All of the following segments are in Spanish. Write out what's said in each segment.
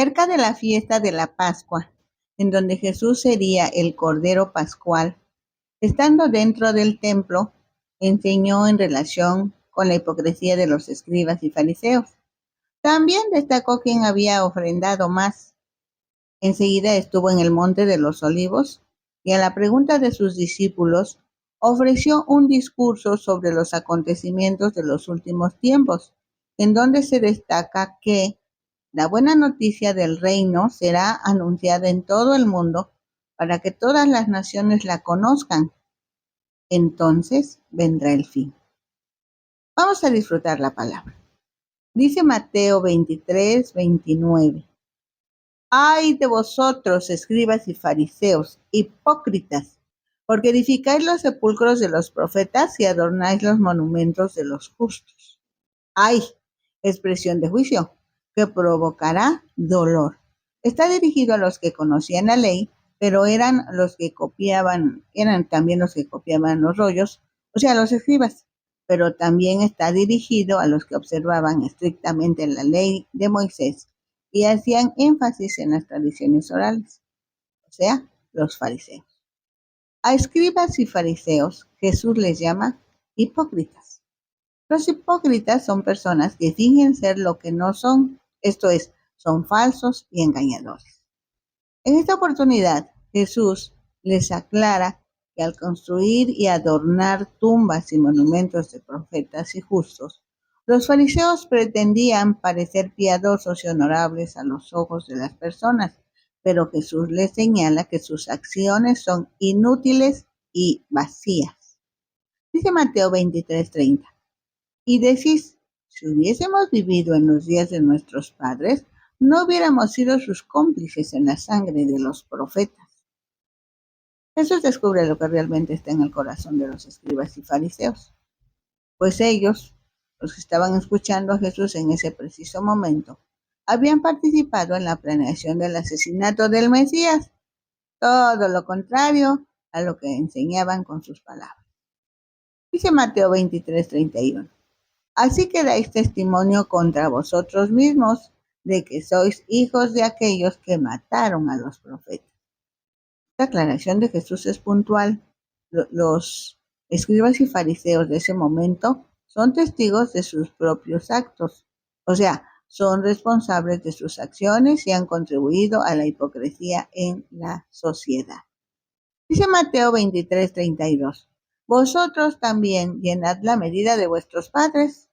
Cerca de la fiesta de la Pascua, en donde Jesús sería el Cordero Pascual, estando dentro del templo, enseñó en relación con la hipocresía de los escribas y fariseos. También destacó quién había ofrendado más. Enseguida estuvo en el monte de los olivos y a la pregunta de sus discípulos ofreció un discurso sobre los acontecimientos de los últimos tiempos, en donde se destaca que la buena noticia del reino será anunciada en todo el mundo para que todas las naciones la conozcan. Entonces vendrá el fin. Vamos a disfrutar la palabra. Dice Mateo 23:29. ¡Ay de vosotros, escribas y fariseos, hipócritas! Porque edificáis los sepulcros de los profetas y adornáis los monumentos de los justos. ¡Ay! Expresión de juicio que provocará dolor. Está dirigido a los que conocían la ley, pero eran también los que copiaban los rollos, o sea, los escribas. Pero también está dirigido a los que observaban estrictamente la ley de Moisés y hacían énfasis en las tradiciones orales, o sea, los fariseos. A escribas y fariseos Jesús les llama hipócritas. Los hipócritas son personas que fingen ser lo que no son, esto es, son falsos y engañadores. En esta oportunidad, Jesús les aclara que al construir y adornar tumbas y monumentos de profetas y justos, los fariseos pretendían parecer piadosos y honorables a los ojos de las personas, pero Jesús les señala que sus acciones son inútiles y vacías. Dice Mateo 23:30. Y decís, si hubiésemos vivido en los días de nuestros padres, no hubiéramos sido sus cómplices en la sangre de los profetas. Jesús descubre lo que realmente está en el corazón de los escribas y fariseos, pues ellos, los que estaban escuchando a Jesús en ese preciso momento, habían participado en la planeación del asesinato del Mesías, todo lo contrario a lo que enseñaban con sus palabras. Dice Mateo 23:31. Así que dais testimonio contra vosotros mismos de que sois hijos de aquellos que mataron a los profetas. Esta aclaración de Jesús es puntual. Los escribas y fariseos de ese momento son testigos de sus propios actos, o sea, son responsables de sus acciones y han contribuido a la hipocresía en la sociedad. Dice Mateo 23:32. Vosotros también llenad la medida de vuestros padres.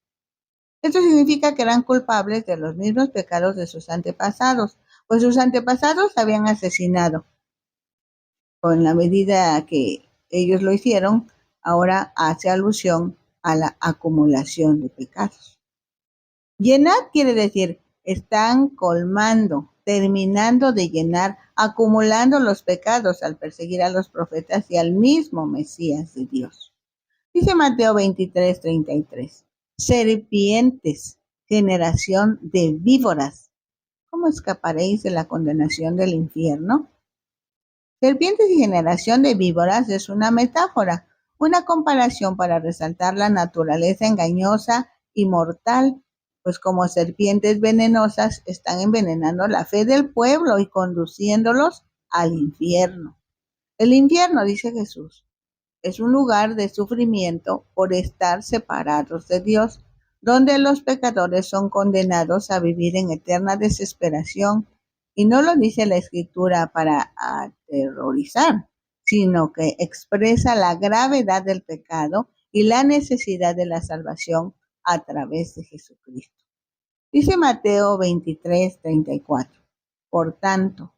Esto significa que eran culpables de los mismos pecados de sus antepasados, pues sus antepasados habían asesinado. Con la medida que ellos lo hicieron, ahora hace alusión a la acumulación de pecados. Llenad quiere decir, están colmando, terminando de llenar, acumulando los pecados al perseguir a los profetas y al mismo Mesías de Dios. Dice Mateo 23:33. Serpientes, generación de víboras, ¿cómo escaparéis de la condenación del infierno? Serpientes y generación de víboras es una metáfora, una comparación para resaltar la naturaleza engañosa y mortal, pues como serpientes venenosas están envenenando la fe del pueblo y conduciéndolos al infierno. El infierno, dice Jesús, es un lugar de sufrimiento por estar separados de Dios, donde los pecadores son condenados a vivir en eterna desesperación. Y no lo dice la Escritura para aterrorizar, sino que expresa la gravedad del pecado y la necesidad de la salvación a través de Jesucristo. Dice Mateo 23:34. Por tanto,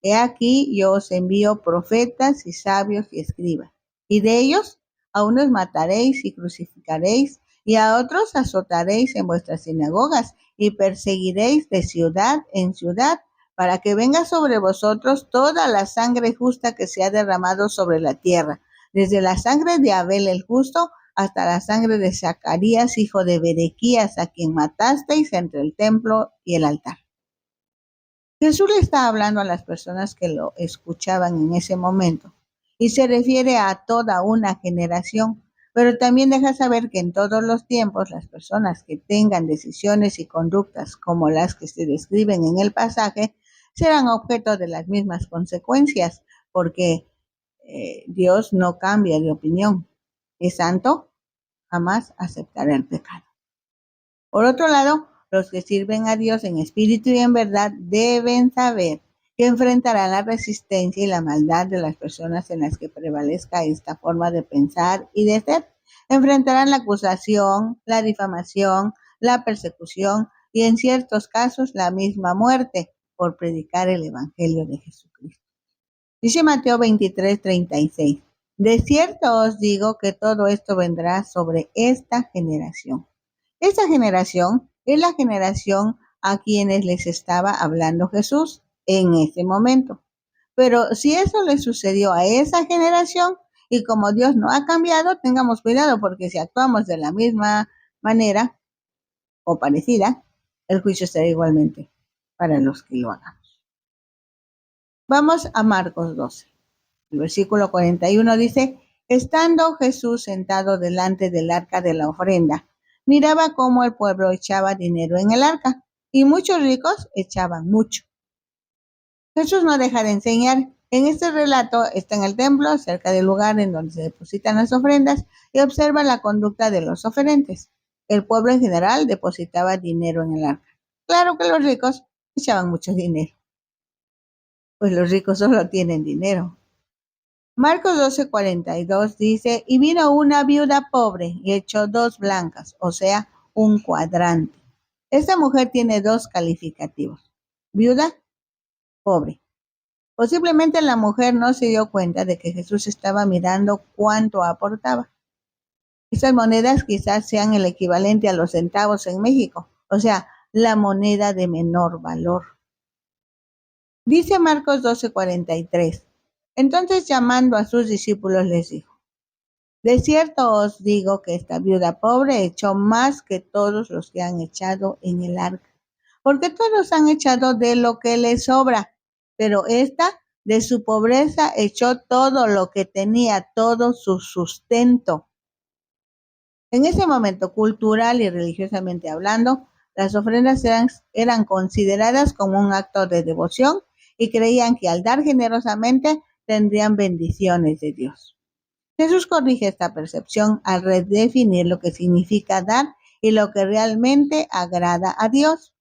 he aquí yo os envío profetas y sabios y escribas. Y de ellos a unos mataréis y crucificaréis, y a otros azotaréis en vuestras sinagogas, y perseguiréis de ciudad en ciudad, para que venga sobre vosotros toda la sangre justa que se ha derramado sobre la tierra, desde la sangre de Abel el justo hasta la sangre de Zacarías, hijo de Berequías, a quien matasteis entre el templo y el altar. Jesús le está hablando a las personas que lo escuchaban en ese momento y se refiere a toda una generación, pero también deja saber que en todos los tiempos las personas que tengan decisiones y conductas como las que se describen en el pasaje serán objeto de las mismas consecuencias, porque Dios no cambia de opinión. Es santo, jamás aceptará el pecado. Por otro lado, los que sirven a Dios en espíritu y en verdad deben saber que enfrentarán la resistencia y la maldad de las personas en las que prevalezca esta forma de pensar y de ser. Enfrentarán la acusación, la difamación, la persecución y en ciertos casos la misma muerte por predicar el Evangelio de Jesucristo. Dice Mateo 23:36. De cierto os digo que todo esto vendrá sobre esta generación. Esta generación es la generación a quienes les estaba hablando Jesús en ese momento. Pero si eso le sucedió a esa generación y como Dios no ha cambiado, tengamos cuidado porque si actuamos de la misma manera o parecida, el juicio será igualmente para los que lo hagan. Vamos a Marcos 12. El versículo 41 dice, estando Jesús sentado delante del arca de la ofrenda, miraba cómo el pueblo echaba dinero en el arca y muchos ricos echaban mucho. Jesús no deja de enseñar. En este relato está en el templo, cerca del lugar en donde se depositan las ofrendas, y observa la conducta de los oferentes. El pueblo en general depositaba dinero en el arca. Claro que los ricos echaban mucho dinero, pues los ricos solo tienen dinero. Marcos 12:42 dice, y vino una viuda pobre y echó 2 blancas, o sea, un cuadrante. Esta mujer tiene 2 calificativos. Viuda, pobre. Posiblemente la mujer no se dio cuenta de que Jesús estaba mirando cuánto aportaba. Estas monedas quizás sean el equivalente a los centavos en México, o sea, la moneda de menor valor. Dice Marcos 12:43. Entonces llamando a sus discípulos les dijo, de cierto os digo que esta viuda pobre echó más que todos los que han echado en el arca, porque todos han echado de lo que les sobra, pero esta de su pobreza echó todo lo que tenía, todo su sustento. En ese momento, cultural y religiosamente hablando, las ofrendas eran consideradas como un acto de devoción y creían que al dar generosamente tendrían bendiciones de Dios. Jesús corrige esta percepción al redefinir lo que significa dar y lo que realmente agrada a Dios.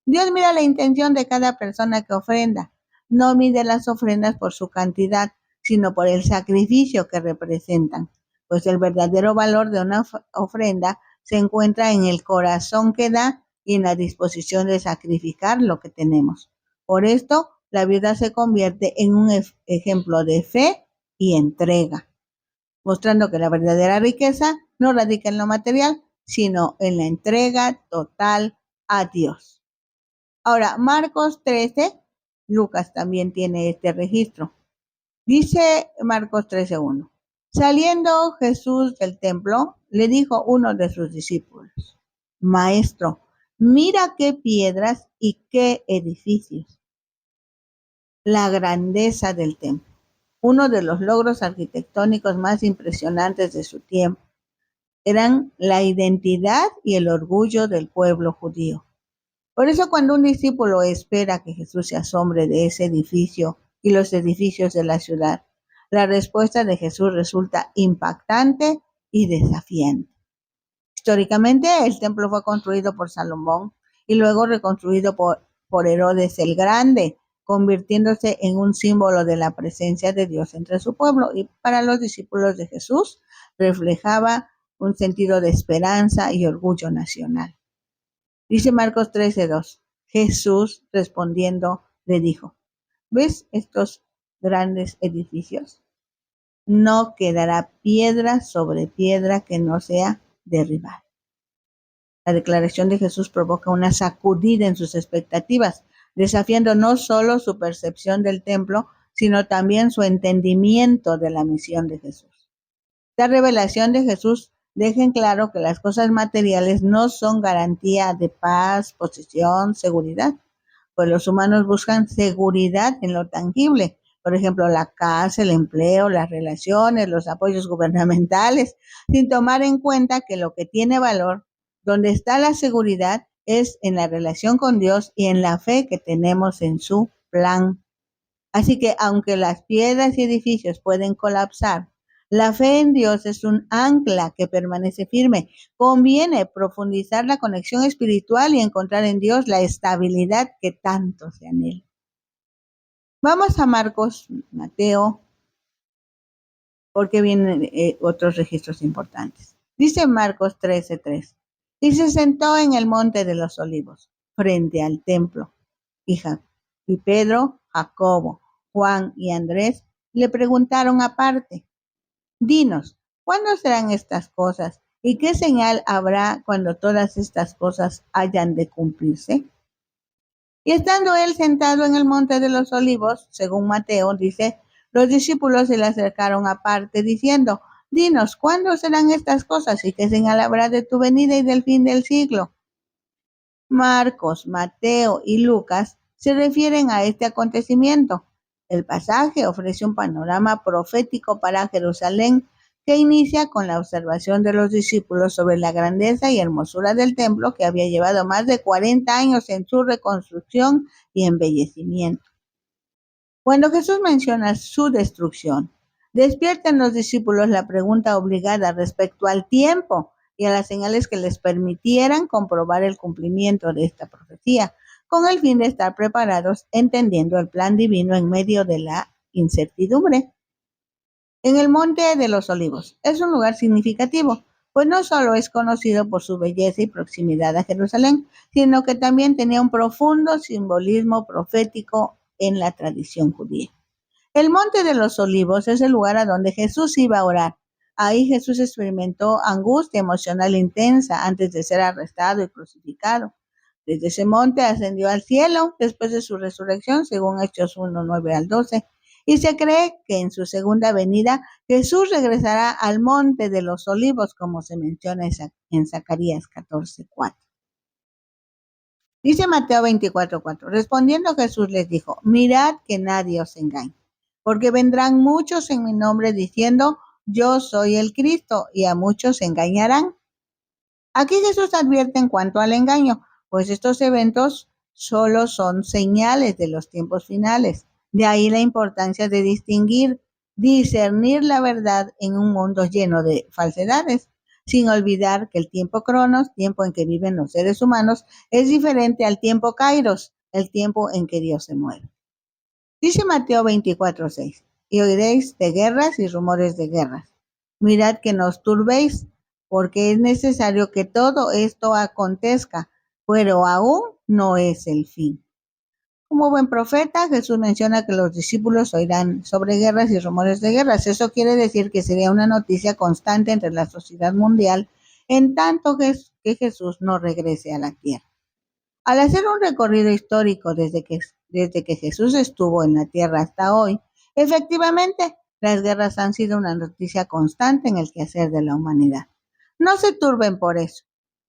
Dios mira la intención de cada persona que ofrenda. No mide las ofrendas por su cantidad, sino por el sacrificio que representan. Pues el verdadero valor de una ofrenda se encuentra en el corazón que da y en la disposición de sacrificar lo que tenemos. Por esto, la viuda se convierte en un ejemplo de fe y entrega, mostrando que la verdadera riqueza no radica en lo material, sino en la entrega total a Dios. Ahora, Marcos 13, Lucas también tiene este registro. Dice Marcos 13:1. Saliendo Jesús del templo, le dijo uno de sus discípulos, Maestro, mira qué piedras y qué edificios. La grandeza del templo, uno de los logros arquitectónicos más impresionantes de su tiempo, eran la identidad y el orgullo del pueblo judío. Por eso cuando un discípulo espera que Jesús se asombre de ese edificio y los edificios de la ciudad, la respuesta de Jesús resulta impactante y desafiante. Históricamente, el templo fue construido por Salomón y luego reconstruido por Herodes el Grande, convirtiéndose en un símbolo de la presencia de Dios entre su pueblo. Y para los discípulos de Jesús reflejaba un sentido de esperanza y orgullo nacional. Dice Marcos 13:2. Jesús respondiendo le dijo, ¿ves estos grandes edificios? No quedará piedra sobre piedra que no sea derribada. La declaración de Jesús provoca una sacudida en sus expectativas, desafiando no solo su percepción del templo, sino también su entendimiento de la misión de Jesús. La revelación de Jesús deja en claro que las cosas materiales no son garantía de paz, posesión, seguridad, pues los humanos buscan seguridad en lo tangible, por ejemplo, la casa, el empleo, las relaciones, los apoyos gubernamentales, sin tomar en cuenta que lo que tiene valor, donde está la seguridad, es en la relación con Dios y en la fe que tenemos en su plan. Así que aunque las piedras y edificios pueden colapsar, la fe en Dios es un ancla que permanece firme. Conviene profundizar la conexión espiritual y encontrar en Dios la estabilidad que tanto se anhela. Vamos a Marcos, Mateo, porque vienen otros registros importantes. Dice Marcos 13:3. Y se sentó en el monte de los olivos, frente al templo. Y Pedro, Jacobo, Juan y Andrés le preguntaron aparte, dinos, ¿cuándo serán estas cosas? ¿Y qué señal habrá cuando todas estas cosas hayan de cumplirse? Y estando él sentado en el monte de los olivos, según Mateo, dice, los discípulos se le acercaron aparte diciendo, dinos, ¿cuándo serán estas cosas? ¿Y qué señal habrá de tu venida y del fin del siglo? Marcos, Mateo y Lucas se refieren a este acontecimiento. El pasaje ofrece un panorama profético para Jerusalén que inicia con la observación de los discípulos sobre la grandeza y hermosura del templo que había llevado más de 40 años en su reconstrucción y embellecimiento. Cuando Jesús menciona su destrucción, despierta en los discípulos la pregunta obligada respecto al tiempo y a las señales que les permitieran comprobar el cumplimiento de esta profecía, con el fin de estar preparados entendiendo el plan divino en medio de la incertidumbre. En el Monte de los Olivos es un lugar significativo, pues no solo es conocido por su belleza y proximidad a Jerusalén, sino que también tenía un profundo simbolismo profético en la tradición judía. El Monte de los Olivos es el lugar a donde Jesús iba a orar. Ahí Jesús experimentó angustia emocional intensa antes de ser arrestado y crucificado. Desde ese monte ascendió al cielo después de su resurrección, según Hechos 1:9 al 12. Y se cree que en su segunda venida Jesús regresará al Monte de los Olivos, como se menciona en Zacarías 14:4. Dice Mateo 24:4. Respondiendo Jesús les dijo, mirad que nadie os engañe, porque vendrán muchos en mi nombre diciendo, yo soy el Cristo, y a muchos engañarán. Aquí Jesús advierte en cuanto al engaño, pues estos eventos solo son señales de los tiempos finales. De ahí la importancia de discernir la verdad en un mundo lleno de falsedades, sin olvidar que el tiempo Cronos, tiempo en que viven los seres humanos, es diferente al tiempo Kairos, el tiempo en que Dios se mueve. Dice Mateo 24:6, y oiréis de guerras y rumores de guerras. Mirad que no os turbéis, porque es necesario que todo esto acontezca, pero aún no es el fin. Como buen profeta, Jesús menciona que los discípulos oirán sobre guerras y rumores de guerras. Eso quiere decir que sería una noticia constante entre la sociedad mundial, en tanto que Jesús no regrese a la tierra. Al hacer un recorrido histórico desde que Jesús estuvo en la tierra hasta hoy, efectivamente, las guerras han sido una noticia constante en el quehacer de la humanidad. No se turben por eso.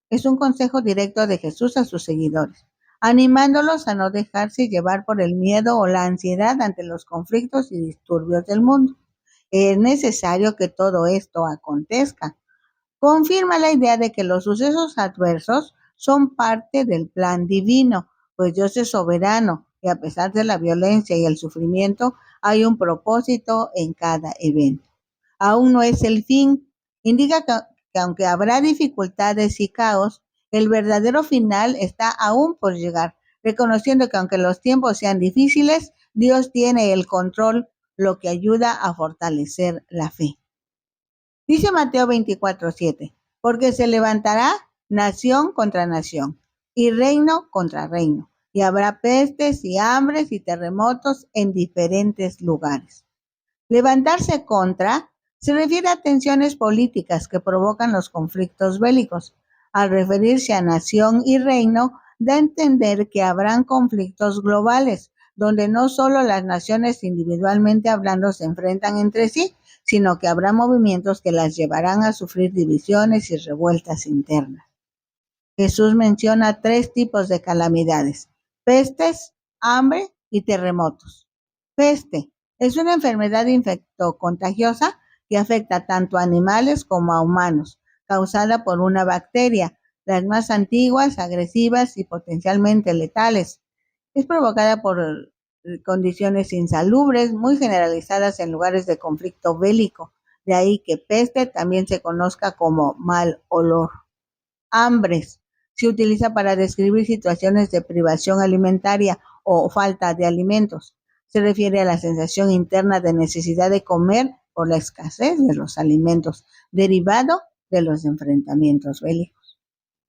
Es un consejo directo de Jesús a sus seguidores, animándolos a no dejarse llevar por el miedo o la ansiedad ante los conflictos y disturbios del mundo. Es necesario que todo esto acontezca. Confirma la idea de que los sucesos adversos son parte del plan divino, pues Dios es soberano y a pesar de la violencia y el sufrimiento, hay un propósito en cada evento. Aún no es el fin. Indica que aunque habrá dificultades y caos, el verdadero final está aún por llegar, reconociendo que aunque los tiempos sean difíciles, Dios tiene el control, lo que ayuda a fortalecer la fe. Dice Mateo 24:7, porque se levantará nación contra nación y reino contra reino, y habrá pestes y hambres y terremotos en diferentes lugares. Levantarse contra se refiere a tensiones políticas que provocan los conflictos bélicos. Al referirse a nación y reino, da a entender que habrán conflictos globales, donde no solo las naciones individualmente hablando se enfrentan entre sí, sino que habrá movimientos que las llevarán a sufrir divisiones y revueltas internas. Jesús menciona 3 tipos de calamidades: pestes, hambre y terremotos. Peste Es una enfermedad infectocontagiosa que afecta tanto a animales como a humanos, causada por una bacteria, las más antiguas, agresivas y potencialmente letales. Es provocada por condiciones insalubres muy generalizadas en lugares de conflicto bélico. De ahí que peste también se conozca como mal olor. Hambres se utiliza para describir situaciones de privación alimentaria o falta de alimentos. Se refiere a la sensación interna de necesidad de comer por la escasez de los alimentos, derivado de los enfrentamientos bélicos.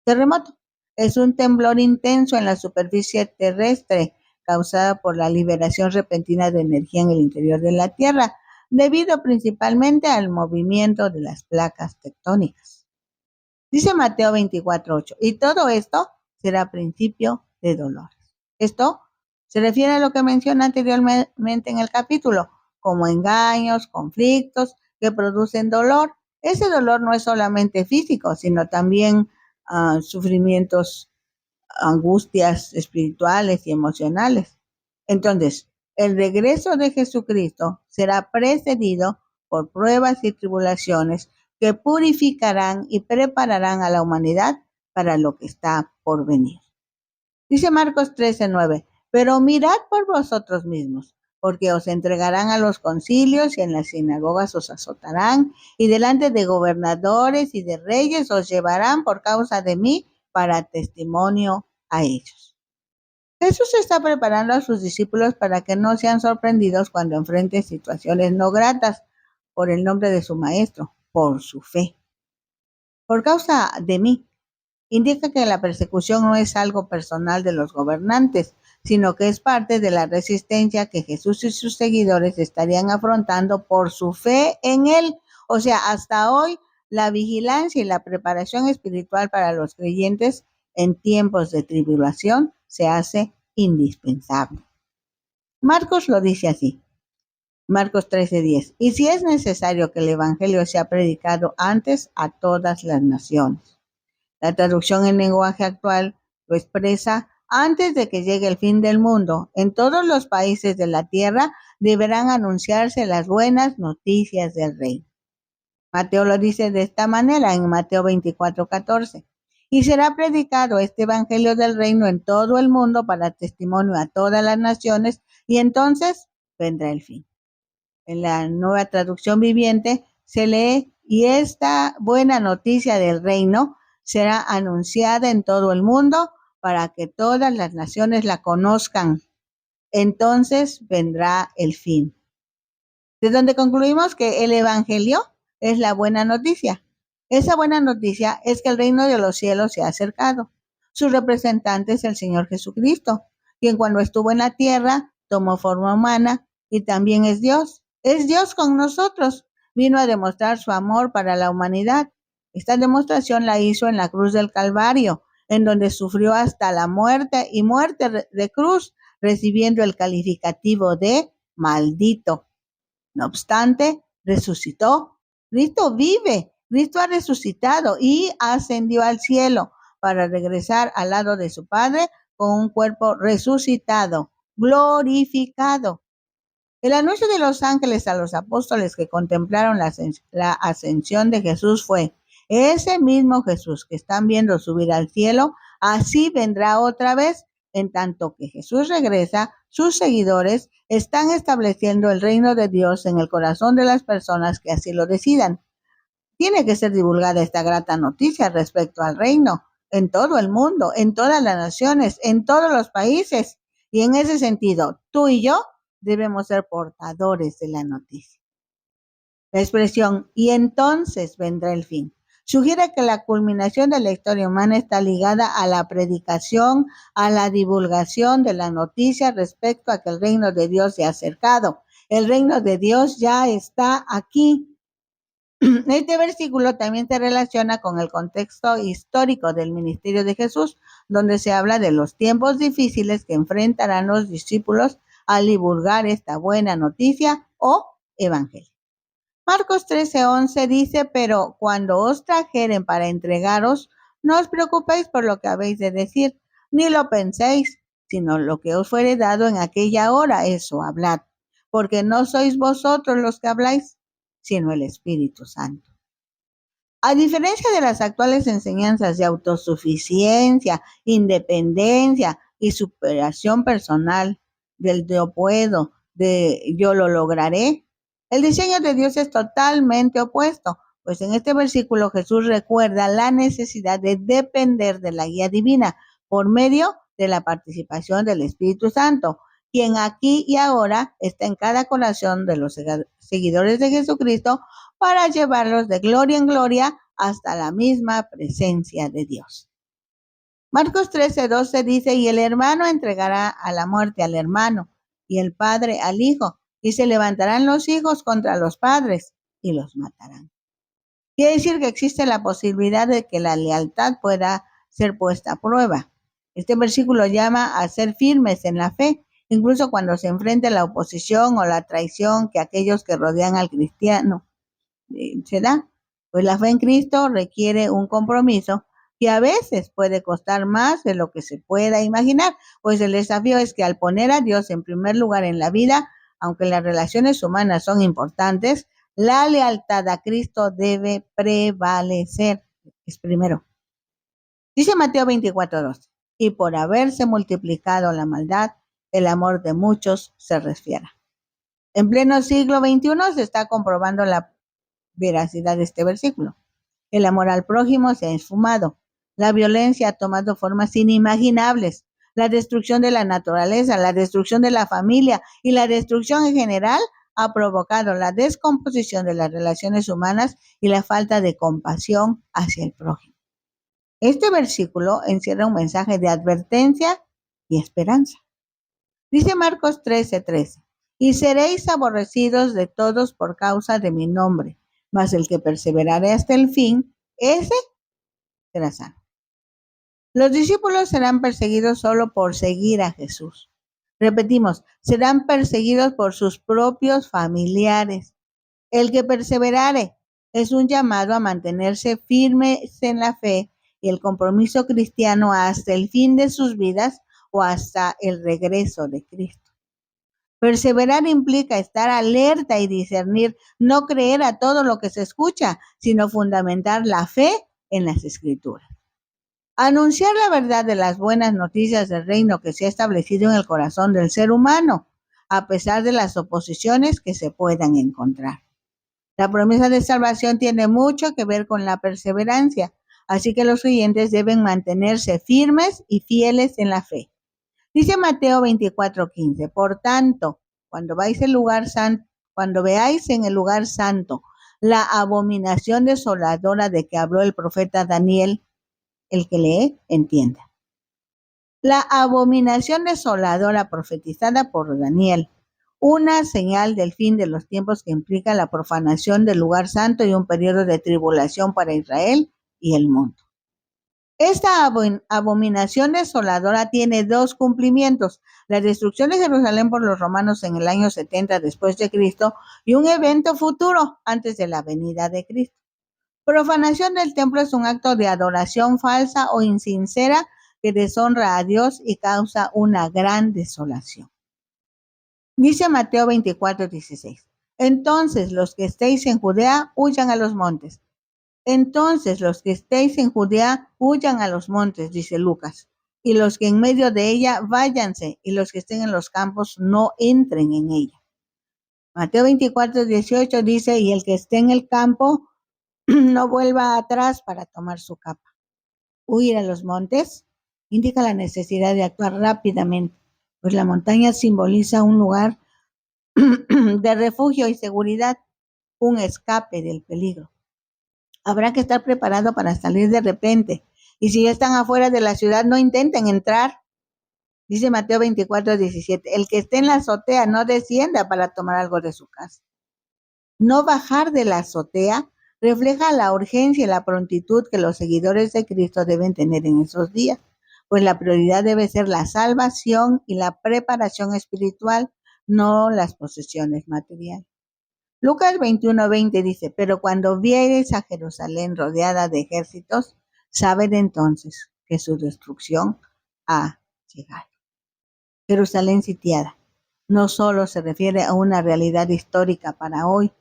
Terremoto es un temblor intenso en la superficie terrestre causada por la liberación repentina de energía en el interior de la Tierra, debido principalmente al movimiento de las placas tectónicas. Dice Mateo 24:8, y todo esto será principio de dolores. Esto se refiere a lo que menciona anteriormente en el capítulo, como engaños, conflictos que producen dolor. Ese dolor no es solamente físico, sino también sufrimientos, angustias espirituales y emocionales. Entonces, el regreso de Jesucristo será precedido por pruebas y tribulaciones que purificarán y prepararán a la humanidad para lo que está por venir. Dice Marcos 13:9, pero mirad por vosotros mismos, porque os entregarán a los concilios y en las sinagogas os azotarán, y delante de gobernadores y de reyes os llevarán por causa de mí para testimonio a ellos. Jesús está preparando a sus discípulos para que no sean sorprendidos cuando enfrenten situaciones no gratas por el nombre de su Maestro, por su fe. Por causa de mí, indica que la persecución no es algo personal de los gobernantes, sino que es parte de la resistencia que Jesús y sus seguidores estarían afrontando por su fe en Él. O sea, hasta hoy la vigilancia y la preparación espiritual para los creyentes en tiempos de tribulación se hace indispensable. Marcos lo dice así. Marcos 13:10. Y si es necesario que el Evangelio sea predicado antes a todas las naciones. La traducción en lenguaje actual lo expresa: antes de que llegue el fin del mundo, en todos los países de la tierra deberán anunciarse las buenas noticias del Rey. Mateo lo dice de esta manera en Mateo 24:14. Y será predicado este evangelio del reino en todo el mundo para testimonio a todas las naciones, y entonces vendrá el fin. En la Nueva Traducción Viviente se lee: y esta buena noticia del reino será anunciada en todo el mundo para que todas las naciones la conozcan. Entonces vendrá el fin. De donde concluimos que el Evangelio es la buena noticia. Esa buena noticia es que el reino de los cielos se ha acercado. Su representante es el Señor Jesucristo, quien cuando estuvo en la tierra tomó forma humana y también es Dios. Es Dios con nosotros. Vino a demostrar su amor para la humanidad. Esta demostración la hizo en la cruz del Calvario, en donde sufrió hasta la muerte y muerte de cruz, recibiendo el calificativo de maldito. No obstante, resucitó. Cristo vive. Cristo ha resucitado y ascendió al cielo para regresar al lado de su Padre con un cuerpo resucitado, glorificado. El anuncio de los ángeles a los apóstoles que contemplaron la ascensión de Jesús fue: ese mismo Jesús que están viendo subir al cielo, así vendrá otra vez. En tanto que Jesús regresa, sus seguidores están estableciendo el reino de Dios en el corazón de las personas que así lo decidan. Tiene que ser divulgada esta grata noticia respecto al reino en todo el mundo, en todas las naciones, en todos los países. Y en ese sentido, tú y yo debemos ser portadores de la noticia. La expresión "y entonces vendrá el fin" sugiere que la culminación de la historia humana está ligada a la predicación, a la divulgación de la noticia respecto a que el reino de Dios se ha acercado. El reino de Dios ya está aquí. Este versículo también se relaciona con el contexto histórico del ministerio de Jesús, donde se habla de los tiempos difíciles que enfrentarán los discípulos al divulgar esta buena noticia o evangelio. Marcos 13:11 dice: pero cuando os trajeren para entregaros, no os preocupéis por lo que habéis de decir, ni lo penséis, sino lo que os fuere dado en aquella hora, eso hablad. porque no sois vosotros los que habláis, sino el Espíritu Santo. A diferencia de las actuales enseñanzas de autosuficiencia, independencia y superación personal, del yo puedo, de yo lo lograré, el diseño de Dios es totalmente opuesto, pues en este versículo Jesús recuerda la necesidad de depender de la guía divina por medio de la participación del Espíritu Santo, quien aquí y ahora está en cada corazón de los seguidores de Jesucristo para llevarlos de gloria en gloria hasta la misma presencia de Dios. Marcos 13:12 dice, y el hermano entregará a la muerte al hermano, y el padre al hijo, y se levantarán los hijos contra los padres, y los matarán. Quiere decir que existe la posibilidad de que la lealtad pueda ser puesta a prueba. Este versículo llama a ser firmes en la fe, incluso cuando se enfrente la oposición o la traición que aquellos que rodean al cristiano se da. Pues la fe en Cristo requiere un compromiso que a veces puede costar más de lo que se pueda imaginar, pues el desafío es que al poner a Dios en primer lugar en la vida, aunque las relaciones humanas son importantes, la lealtad a Cristo debe prevalecer. Es primero. Dice Mateo 24:12, y por haberse multiplicado la maldad, el amor de muchos se resfriará. En pleno siglo XXI se está comprobando la veracidad de este versículo. El amor al prójimo se ha esfumado. La violencia ha tomado formas inimaginables. La destrucción de la naturaleza, la destrucción de la familia y la destrucción en general ha provocado la descomposición de las relaciones humanas y la falta de compasión hacia el prójimo. Este versículo encierra un mensaje de advertencia y esperanza. Dice Marcos 13:13, y seréis aborrecidos de todos por causa de mi nombre, mas el que perseverare hasta el fin, ese será salvo. Los discípulos serán perseguidos solo por seguir a Jesús. Repetimos, serán perseguidos por sus propios familiares. El que perseverare es un llamado a mantenerse firmes en la fe y el compromiso cristiano hasta el fin de sus vidas o hasta el regreso de Cristo. Perseverar implica estar alerta y discernir, no creer a todo lo que se escucha, sino fundamentar la fe en las Escrituras. Anunciar la verdad de las buenas noticias del reino que se ha establecido en el corazón del ser humano, a pesar de las oposiciones que se puedan encontrar. La promesa de salvación tiene mucho que ver con la perseverancia, así que los creyentes deben mantenerse firmes y fieles en la fe. Dice Mateo 24:15, por tanto, cuando veáis en el lugar santo la abominación desoladora de que habló el profeta Daniel, el que lee, entienda. La abominación desoladora profetizada por Daniel, una señal del fin de los tiempos que implica la profanación del lugar santo y un periodo de tribulación para Israel y el mundo. Esta abominación desoladora tiene dos cumplimientos: la destrucción de Jerusalén por los romanos en el año 70 después de Cristo y un evento futuro antes de la venida de Cristo. Profanación del templo es un acto de adoración falsa o insincera que deshonra a Dios y causa una gran desolación. Dice Mateo 24:16, entonces los que estéis en Judea huyan a los montes. Entonces los que estéis en Judea huyan a los montes, dice Lucas, y los que en medio de ella váyanse, y los que estén en los campos no entren en ella. Mateo 24:18 dice, y el que esté en el campo no vuelva atrás para tomar su capa. Huir a los montes indica la necesidad de actuar rápidamente, pues la montaña simboliza un lugar de refugio y seguridad, un escape del peligro. Habrá que estar preparado para salir de repente. Y si ya están afuera de la ciudad, no intenten entrar. Dice Mateo 24:17, el que esté en la azotea no descienda para tomar algo de su casa. No bajar de la azotea refleja la urgencia y la prontitud que los seguidores de Cristo deben tener en esos días, pues la prioridad debe ser la salvación y la preparación espiritual, no las posesiones materiales. Lucas 21:20 dice, pero cuando viereis a Jerusalén rodeada de ejércitos, sabed entonces que su destrucción ha llegado. Jerusalén sitiada. no solo se refiere a una realidad histórica para hoy,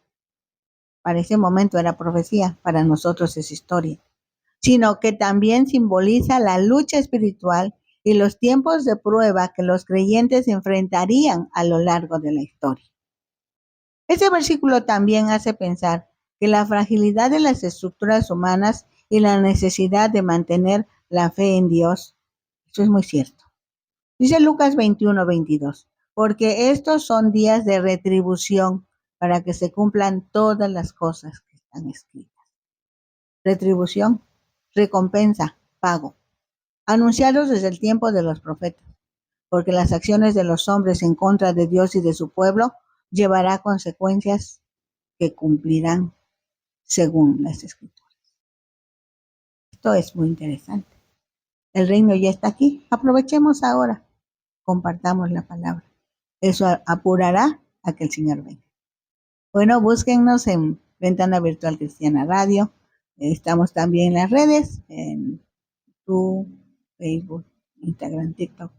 para ese momento era profecía, para nosotros es historia, sino que también simboliza la lucha espiritual y los tiempos de prueba que los creyentes enfrentarían a lo largo de la historia. Este versículo también hace pensar que la fragilidad de las estructuras humanas y la necesidad de mantener la fe en Dios, eso es muy cierto. Dice Lucas 21:22, porque estos son días de retribución para que se cumplan todas las cosas que están escritas. Retribución, recompensa, pago, anunciados desde el tiempo de los profetas, porque las acciones de los hombres en contra de Dios y de su pueblo llevará consecuencias que cumplirán según las escrituras. Esto es muy interesante. El reino ya está aquí. Aprovechemos ahora. Compartamos la palabra. Eso apurará a que el Señor venga. Bueno, búsquennos en Ventana Virtual Cristiana Radio. Estamos también en las redes, en YouTube, Facebook, Instagram, TikTok.